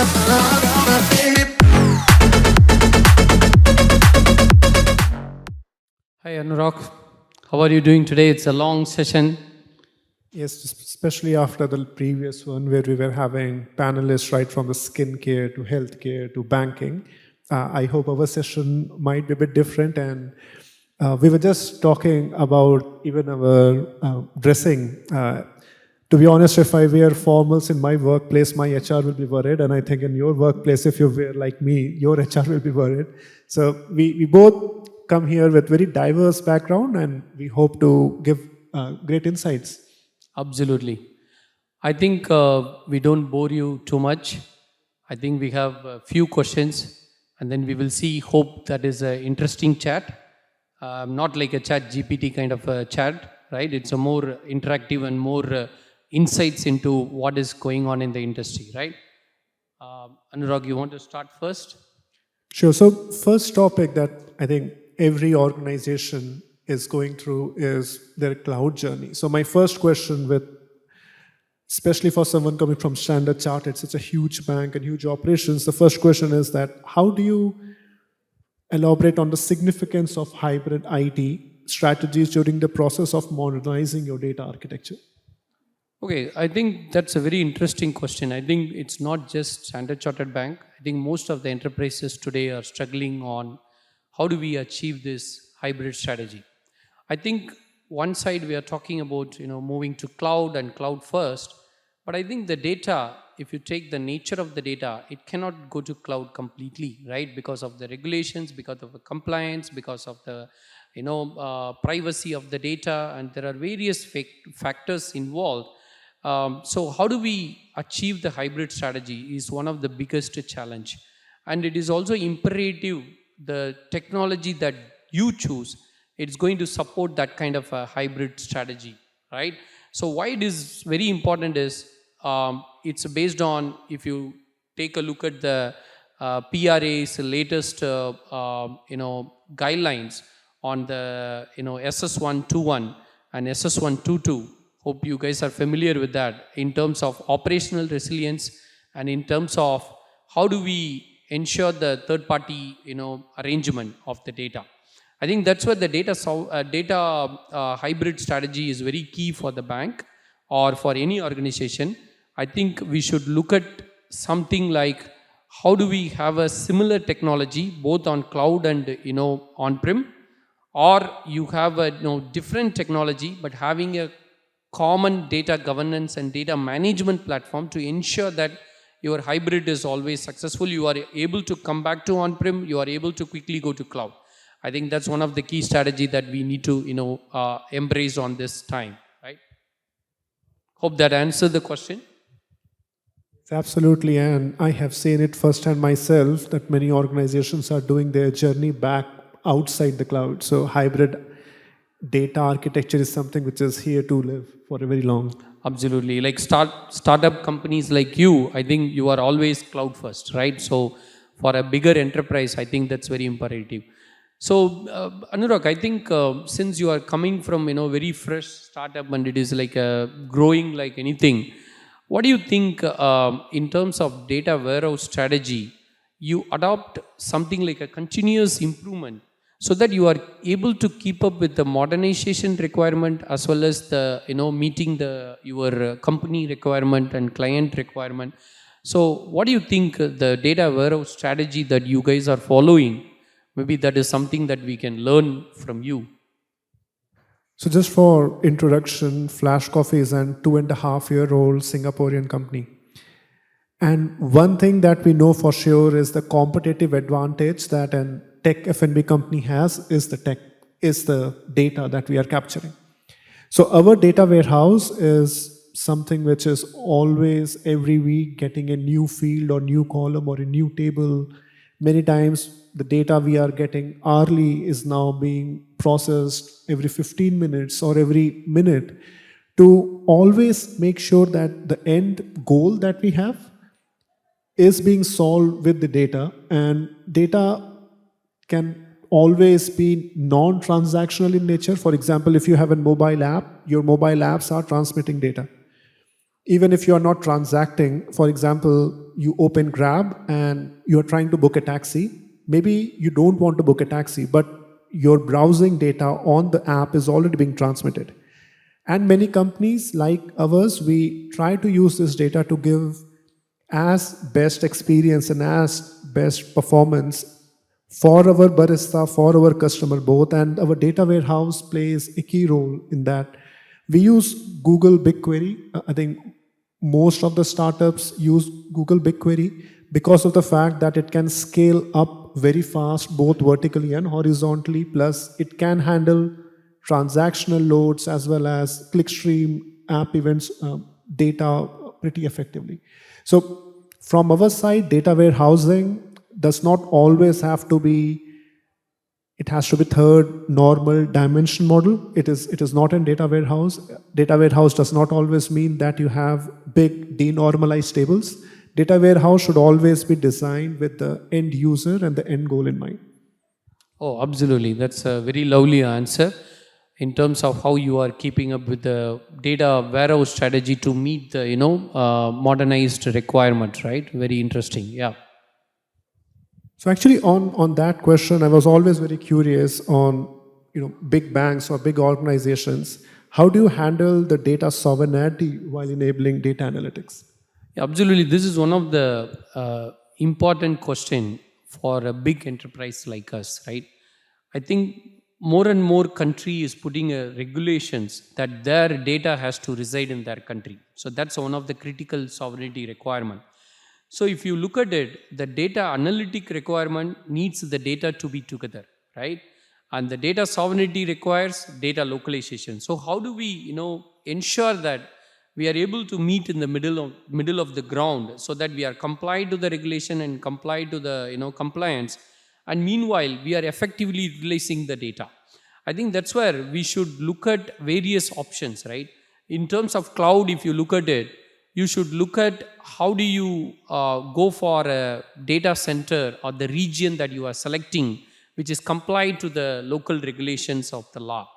Hi Anurag, how are you doing today? It's a long session. Yes, especially after the previous one where we were having panelists right from the skincare to healthcare to banking. I hope our session might be a bit different. And we were just talking about even our dressing. To be honest, if I wear formals in my workplace, my HR will be worried. And I think in your workplace, if you wear like me, your HR will be worried. So we both come here with very diverse background, and we hope to give great insights. Absolutely. I think we don't bore you too much. I think we have a few questions and then we will see. Hope that is an interesting chat. Not like a chat GPT kind of a chat, right? It's a more interactive and more insights into what is going on in the industry, right? Anurag, you want to start first? Sure. So first topic that I think every organization is going through is their cloud journey. So my first question with, especially for someone coming from Standard Chartered, such a huge bank and huge operations, the first question is that how do you elaborate on the significance of hybrid IT strategies during the process of modernizing your data architecture? Okay, I think that's a very interesting question. I think it's not just Standard Chartered Bank. I think most of the enterprises today are struggling on how do we achieve this hybrid strategy. I think one side we are talking about, moving to cloud and cloud first, but I think the data, if you take the nature of the data, it cannot go to cloud completely, right? Because of the regulations, because of the compliance, because of the privacy of the data, and there are various factors involved. So how do we achieve the hybrid strategy is one of the biggest challenge, and it is also imperative the technology that you choose, it's going to support that kind of a hybrid strategy, right? So why it is very important is it's based on, if you take a look at the PRA's latest guidelines on the SS121 and SS122. Hope you guys are familiar with that in terms of operational resilience and in terms of how do we ensure the third party arrangement of the data. I think that's where the data hybrid strategy is very key for the bank or for any organization. I think we should look at something like how do we have a similar technology both on cloud and on-prem, or you have a different technology but having a common data governance and data management platform to ensure that your hybrid is always successful. You are able to come back to on-prem, you are able to quickly go to cloud. I think that's one of the key strategy that we need to embrace on this time, right? Hope that answered the question. Absolutely, and I have seen it firsthand myself that many organizations are doing their journey back outside the cloud. So hybrid data architecture is something which is here to live for a very long. Absolutely. Like startup companies like you, I think you are always cloud first, right? So for a bigger enterprise, I think that's very imperative. So Anurag, I think since you are coming from very fresh startup and it is like growing like anything, what do you think in terms of data warehouse strategy? You adopt something like a continuous improvement so that you are able to keep up with the modernization requirement as well as the meeting your company requirement and client requirement. So what do you think the data warehouse strategy that you guys are following? Maybe that is something that we can learn from you. So just for introduction, Flash Coffee is a 2.5-year-old Singaporean company. And one thing that we know for sure is the competitive advantage that an tech F&B company has is the data that we are capturing. So our data warehouse is something which is always every week getting a new field or new column or a new table. Many times the data we are getting hourly is now being processed every 15 minutes or every minute to always make sure that the end goal that we have is being solved with the data, and data can always be non-transactional in nature. For example, if you have a mobile app, your mobile apps are transmitting data. Even if you are not transacting, for example, you open Grab and you're trying to book a taxi. Maybe you don't want to book a taxi, but your browsing data on the app is already being transmitted. And many companies like ours, we try to use this data to give as best experience and as best performance for our barista, for our customer both, and our data warehouse plays a key role in that. We use Google BigQuery. I think most of the startups use Google BigQuery because of the fact that it can scale up very fast, both vertically and horizontally, plus it can handle transactional loads as well as clickstream app events data pretty effectively. So from our side, data warehousing does not always have to be, it has to be third normal dimension model. It is not in data warehouse. Data warehouse does not always mean that you have big denormalized tables. Data warehouse should always be designed with the end user and the end goal in mind. Oh, absolutely. That's a very lovely answer in terms of how you are keeping up with the data warehouse strategy to meet the modernized requirement, right? Very interesting. Yeah. So actually on that question, I was always very curious on big banks or big organizations. How do you handle the data sovereignty while enabling data analytics? Yeah, absolutely. This is one of the important question for a big enterprise like us, right? I think more and more country is putting regulations that their data has to reside in their country. So that's one of the critical sovereignty requirement. So if you look at it, the data analytic requirement needs the data to be together, right? And the data sovereignty requires data localization. So how do we, ensure that we are able to meet in the middle of the ground so that we are complied to the regulation and complied to the compliance, and meanwhile we are effectively utilizing the data. I think that's where we should look at various options, right? In terms of cloud, if you look at it, you should look at how do you go for a data center or the region that you are selecting which is complied to the local regulations of the law.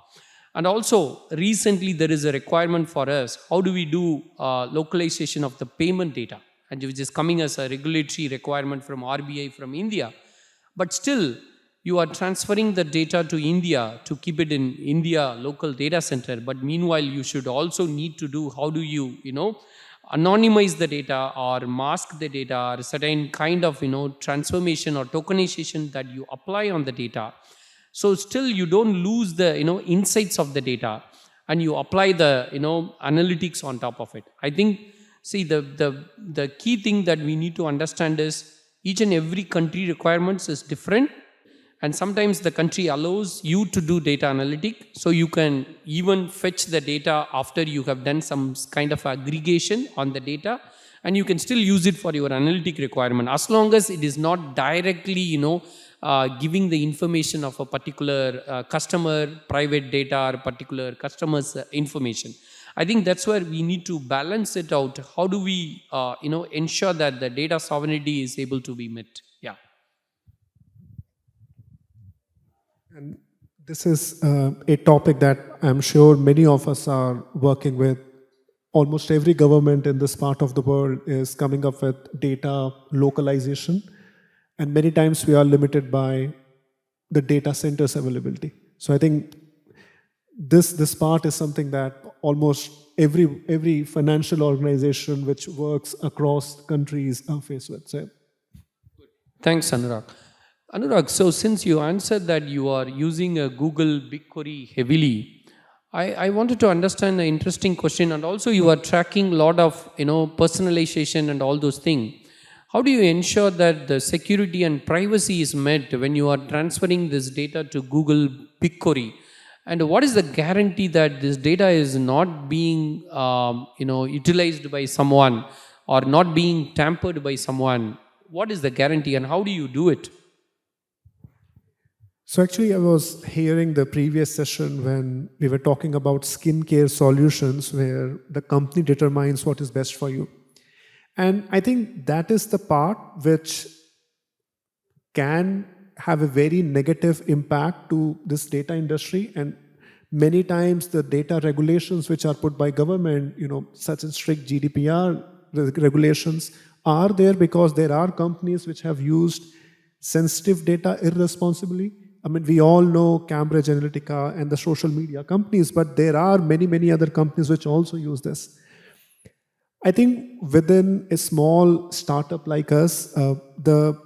And also recently there is a requirement for us, how do we do localization of the payment data, and which is coming as a regulatory requirement from RBI from India. But still you are transferring the data to India to keep it in India local data center, but meanwhile you should also need to do, how do you anonymize the data or mask the data or certain kind of transformation or tokenization that you apply on the data, so still you don't lose the insights of the data, and you apply the analytics on top of it. I think, see, the key thing that we need to understand is each and every country requirements is different, and sometimes the country allows you to do data analytic, so you can even fetch the data after you have done some kind of aggregation on the data, and you can still use it for your analytic requirement as long as it is not directly giving the information of a particular customer private data or particular customer's information. I think that's where we need to balance it out. How do we ensure that the data sovereignty is able to be met? Yeah. And this is a topic that I'm sure many of us are working with. Almost every government in this part of the world is coming up with data localization. And many times we are limited by the data centers availability. So I think this part is something that almost every financial organization which works across countries are faced with. So, thanks, Anurag. Anurag, so since you answered that you are using a Google BigQuery heavily, I wanted to understand an interesting question, and also you are tracking a lot of personalization and all those things. How do you ensure that the security and privacy is met when you are transferring this data to Google BigQuery? And what is the guarantee that this data is not being utilized by someone or not being tampered by someone? What is the guarantee and how do you do it? So actually I was hearing the previous session when we were talking about skincare solutions where the company determines what is best for you. And I think that is the part which can have a very negative impact to this data industry. And many times the data regulations which are put by government, such as strict GDPR regulations, are there because there are companies which have used sensitive data irresponsibly. I mean, we all know Cambridge Analytica and the social media companies, but there are many, many other companies which also use this. I think within a small startup like us, the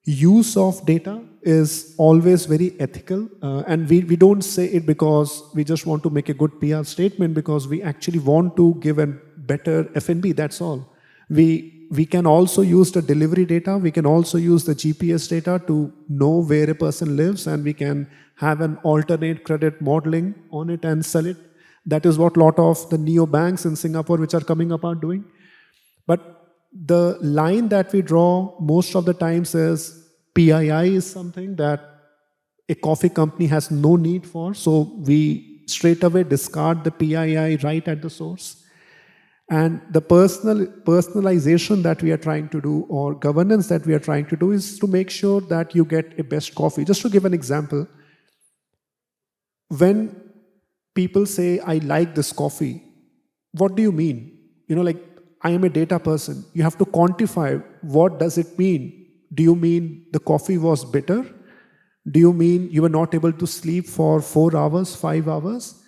use of data is always very ethical, and we don't say it because we just want to make a good PR statement, because we actually want to give a better F&B, that's all. We can also use the delivery data, we can also use the GPS data to know where a person lives, and we can have an alternate credit modeling on it and sell it. That is what a lot of the neobanks in Singapore which are coming up are doing. But the line that we draw most of the times is PII is something that a coffee company has no need for, so we straight away discard the PII right at the source. And the personalization that we are trying to do, or governance that we are trying to do, is to make sure that you get a best coffee. Just to give an example, when people say, I like this coffee, what do you mean? Like, I am a data person. You have to quantify, what does it mean? Do you mean the coffee was bitter? Do you mean you were not able to sleep for 4 hours, 5 hours?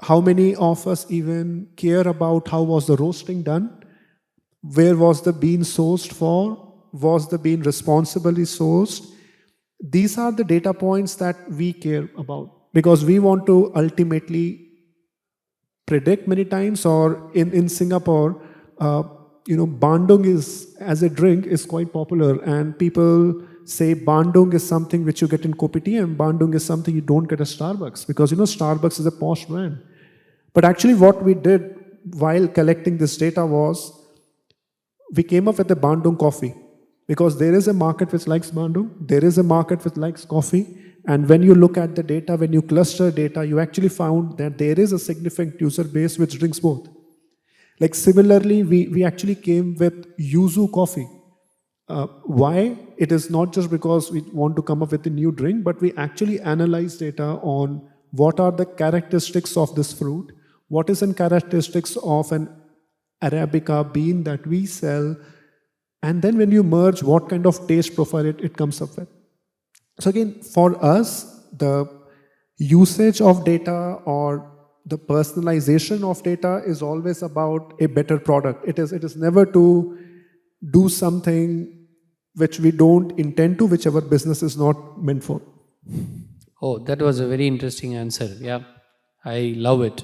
How many of us even care about how was the roasting done? Where was the bean sourced for? Was the bean responsibly sourced? These are the data points that we care about, because we want to ultimately predict many times. Or in Singapore, Bandung is, as a drink, is quite popular, and people say Bandung is something which you get in Kopitiam, and Bandung is something you don't get at Starbucks, because Starbucks is a posh brand. But actually what we did while collecting this data was, we came up with the Bandung coffee, because there is a market which likes Bandung, there is a market which likes coffee, and when you look at the data, when you cluster data, you actually found that there is a significant user base which drinks both. Like similarly, we actually came with yuzu coffee. Why? It is not just because we want to come up with a new drink, but we actually analyze data on what are the characteristics of this fruit, what is the characteristics of an Arabica bean that we sell, and then when you merge, what kind of taste profile it comes up with. So again, for us, the usage of data or the personalization of data is always about a better product. It is never to do something which we don't intend to, which our business is not meant for. Oh, that was a very interesting answer. Yeah, I love it.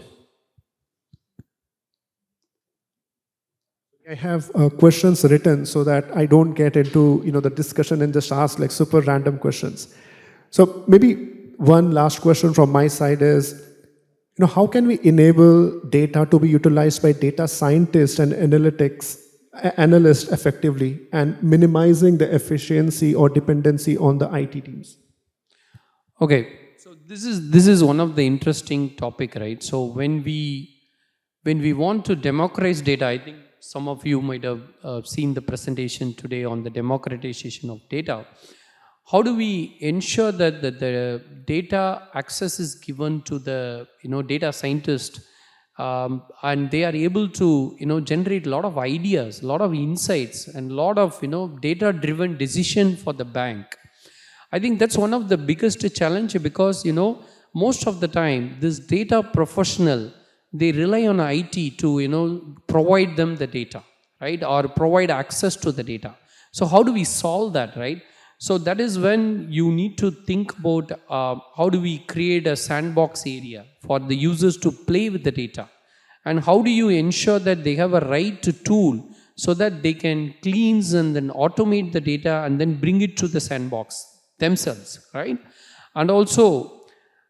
I have questions written so that I don't get into the discussion and just ask like super random questions. So maybe one last question from my side is, how can we enable data to be utilized by data scientists and analysts effectively, and minimizing the efficiency or dependency on the IT teams? Okay, so this is one of the interesting topic, right? So when we want to democratize data, I think some of you might have seen the presentation today on the democratization of data. How do we ensure that the data access is given to the data scientist, and they are able to generate a lot of ideas, a lot of insights, and a lot of data-driven decision for the bank? I think that's one of the biggest challenge, because most of the time this data professional, they rely on IT to provide them the data, right, or provide access to the data. So how do we solve that, right? So that is when you need to think about how do we create a sandbox area for the users to play with the data, and how do you ensure that they have a right tool so that they can cleanse and then automate the data and then bring it to the sandbox themselves, right? And also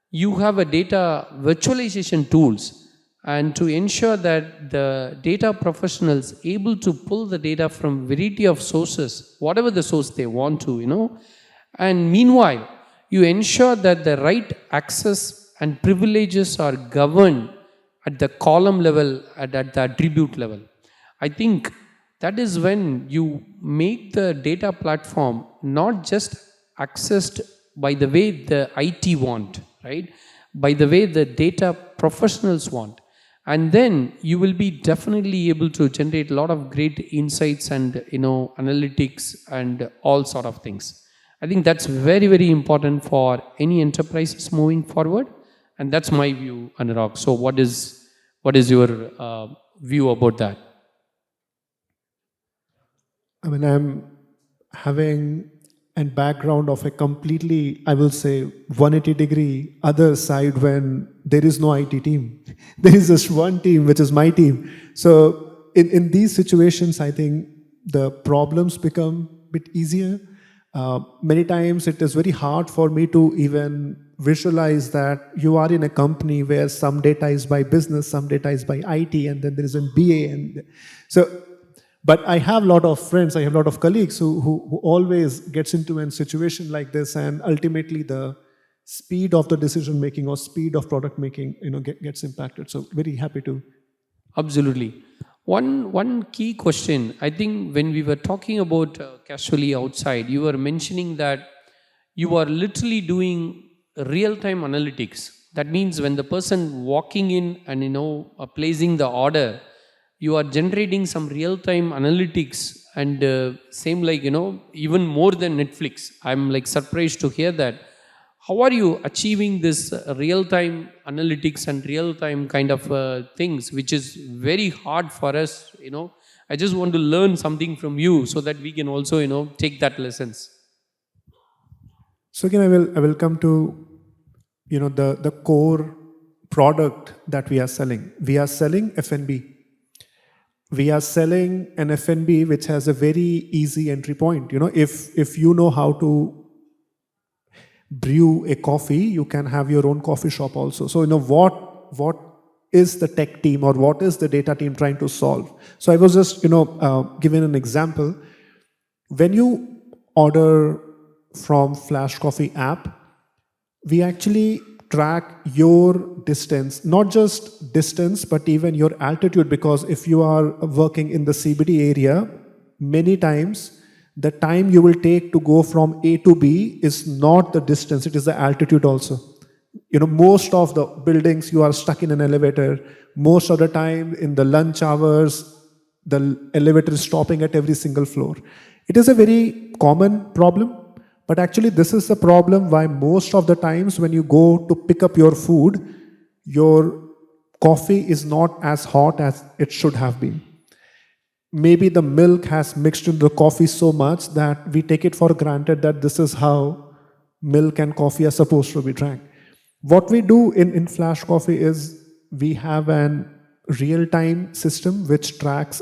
you have a data virtualization tools, and to ensure that the data professionals able to pull the data from variety of sources, whatever the source they want to, and meanwhile you ensure that the right access and privileges are governed at the column level, at the attribute level. I think that is when you make the data platform not just accessed by the way the IT want, right, by the way the data professionals want, and then you will be definitely able to generate a lot of great insights and analytics and all sort of things. I think that's very, very important for any enterprises moving forward, and that's my view, Anurag. So what is your view about that? I mean, I'm having a background of a completely, I will say, 180-degree other side when there is no IT team. There is just one team, which is my team. So in these situations, I think the problems become a bit easier. Many times it is very hard for me to even visualize that you are in a company where some data is by business, some data is by IT, and then there is a BA. And so, but I have a lot of friends, I have a lot of colleagues who always gets into a situation like this, and ultimately the speed of the decision making or speed of product making, gets impacted. So very happy to. Absolutely. One key question. I think when we were talking about casually outside, you were mentioning that you are literally doing real time analytics. That means when the person walking in and placing the order, you are generating some real time analytics, and same like even more than Netflix. I'm like surprised to hear that. How are you achieving this real time analytics and real time kind of things, which is very hard for us? I just want to learn something from you so that we can also take that lessons. So again, I will come to the core product that we are selling. We are selling F&B. We are selling an F&B which has a very easy entry point. If you know how to brew a coffee, you can have your own coffee shop also. So what is the tech team or what is the data team trying to solve? So I was just giving an example. When you order from Flash Coffee app, we actually track your distance, not just distance, but even your altitude, because if you are working in the CBD area, many times the time you will take to go from A to B is not the distance, it is the altitude also. Most of the buildings you are stuck in an elevator. Most of the time in the lunch hours, the elevator is stopping at every single floor. It is a very common problem, but actually this is the problem why most of the times when you go to pick up your food, your coffee is not as hot as it should have been. Maybe the milk has mixed into the coffee so much that we take it for granted that this is how milk and coffee are supposed to be drank. What we do in Flash Coffee is we have an real-time system which tracks,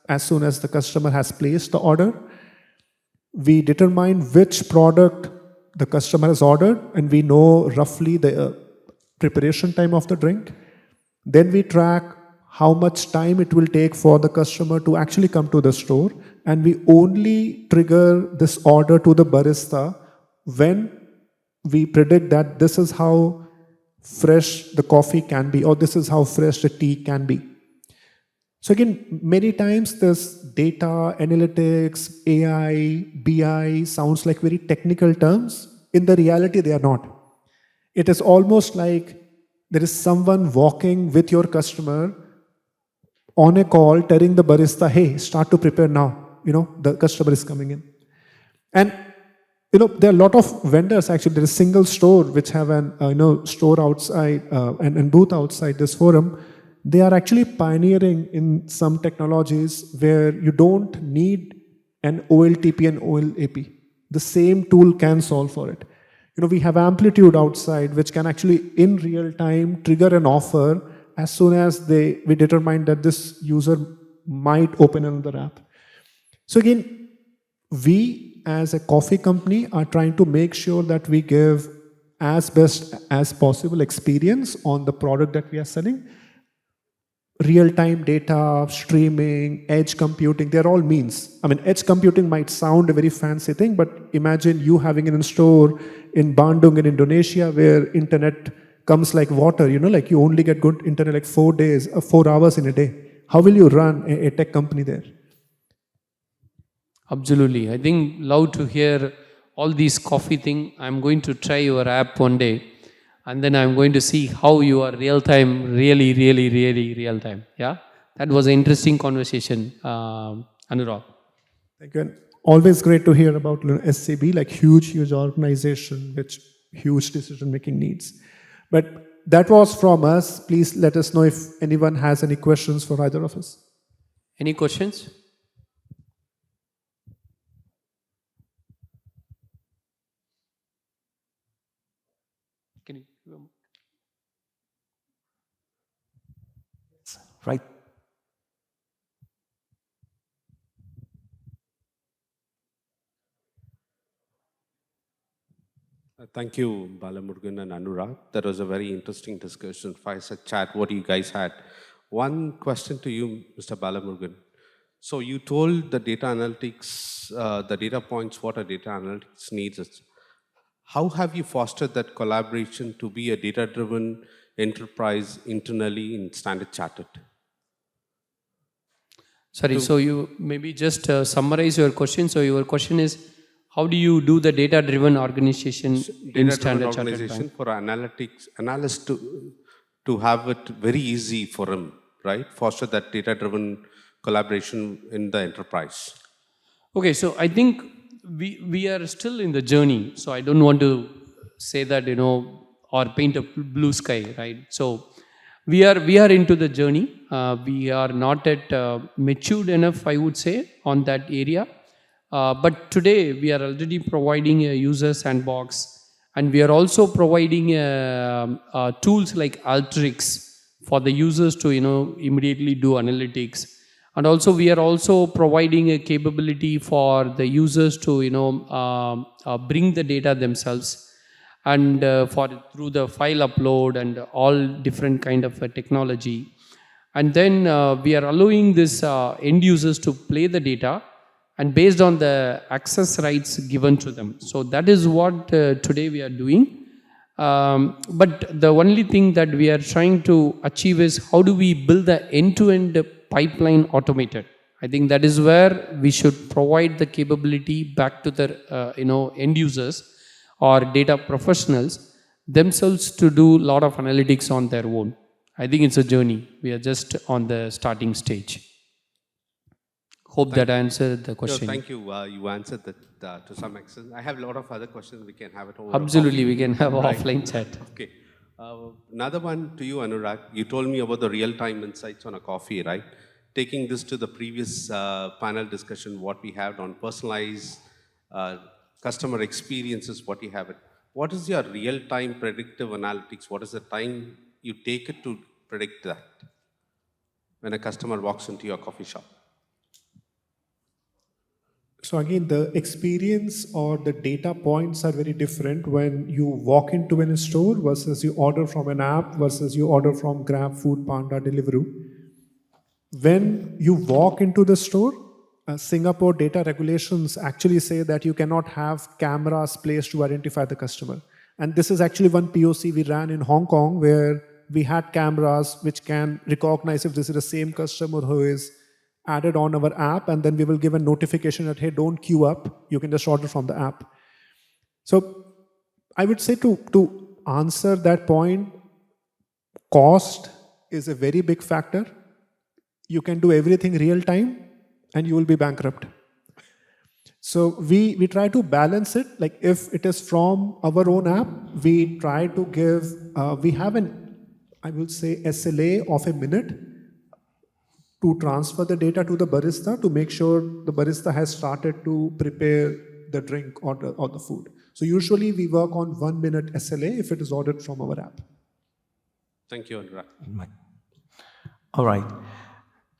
as soon as the customer has placed the order, we determine which product the customer has ordered, and we know roughly the preparation time of the drink. Then we track how much time it will take for the customer to actually come to the store, and we only trigger this order to the barista when we predict that this is how fresh the coffee can be, or this is how fresh the tea can be. So again, many times this data, analytics, AI, BI sounds like very technical terms. In the reality, they are not. It is almost like there is someone walking with your customer on a call telling the barista, hey, start to prepare now. The customer is coming in. And there are a lot of vendors. Actually, there is a single store which have an store outside and booth outside this forum. They are actually pioneering in some technologies where you don't need an OLTP and OLAP. The same tool can solve for it. We have Amplitude outside, which can actually in real time trigger an offer as soon as we determine that this user might open another app. So again, we as a coffee company are trying to make sure that we give as best as possible experience on the product that we are selling. Real-time data, streaming, edge computing, they're all means. Edge computing might sound a very fancy thing, but imagine you having it in store in Bandung in Indonesia where internet comes like water, like you only get good internet like 4 hours in a day. How will you run a tech company there? Absolutely. I think love to hear all these coffee thing. I'm going to try your app one day. and then I'm going to see how you are real time, really, really, really real time. Yeah, that was an interesting conversation, Anurag. Thank you. And always great to hear about SCB, like huge organization with huge decision-making needs. But that was from us. Please let us know if anyone has any questions for either of us. Any questions? Can you? Right. Thank you, Balamurgan and Anurag. That was a very interesting discussion, fireside chat, what you guys had. One question to you, Mr. Balamurgan. So you told the data analytics, the data points, what a data analytics needs is. How have you fostered that collaboration to be a data-driven enterprise internally in Standard Chartered? Sorry, so you maybe just summarize your question. So your question is, how do you do the data-driven organization in Standard Chartered Bank? For analysts to have it very easy for him, right? Foster that data-driven collaboration in the enterprise. Okay, so I think we are still in the journey. So I don't want to say that, or paint a blue sky, right? So we are into the journey. We are not yet matured enough, I would say, on that area. But today we are already providing a user sandbox, and we are also providing tools like Alteryx for the users to immediately do analytics, and also we are also providing a capability for the users to bring the data themselves, and through the file upload and all different kind of technology, and then we are allowing this end users to play the data and based on the access rights given to them. So that is what today we are doing. But the only thing that we are trying to achieve is how do we build the end-to-end pipeline automated. I think that is where we should provide the capability back to the end users or data professionals themselves to do a lot of analytics on their own. I think it's a journey. We are just on the starting stage. Hope that answered the question. Thank you. You answered that to some extent. I have a lot of other questions. We can have it over. Absolutely, we can have an offline chat. Okay. Another one to you, Anurag. You told me about the real-time insights on a coffee, right? Taking this to the previous panel discussion, what we had on personalized customer experiences, what you have it. What is your real-time predictive analytics? What is the time you take it to predict that when a customer walks into your coffee shop? So again, the experience or the data points are very different when you walk into a store versus you order from an app versus you order from Grab, Food Panda, Deliveroo. When you walk into the store, Singapore data regulations actually say that you cannot have cameras placed to identify the customer. And this is actually one POC we ran in Hong Kong where we had cameras which can recognize if this is the same customer who is added on our app, and then we will give a notification that, hey, don't queue up, you can just order from the app. So I would say to answer that point, cost is a very big factor. You can do everything real time and you will be bankrupt. So we try to balance it. Like if it is from our own app, we try to give, we have I would say, SLA of a minute to transfer the data to the barista to make sure the barista has started to prepare the drink or the food. So usually we work on 1 minute SLA if it is ordered from our app. Thank you, Anurag. All right.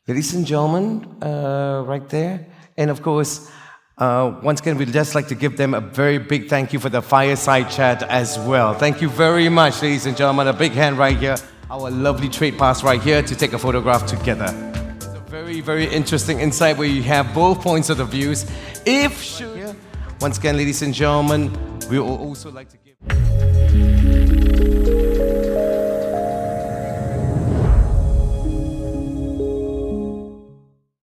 Ladies and gentlemen, right there. And of course, once again, we'd just like to give them a very big thank you for the fireside chat as well. Thank you very much, ladies and gentlemen. A big hand right here. Our lovely trade pass right here to take a photograph together. It's a very, very interesting insight where you have both points of the views. Once again, ladies and gentlemen, we will also like to give...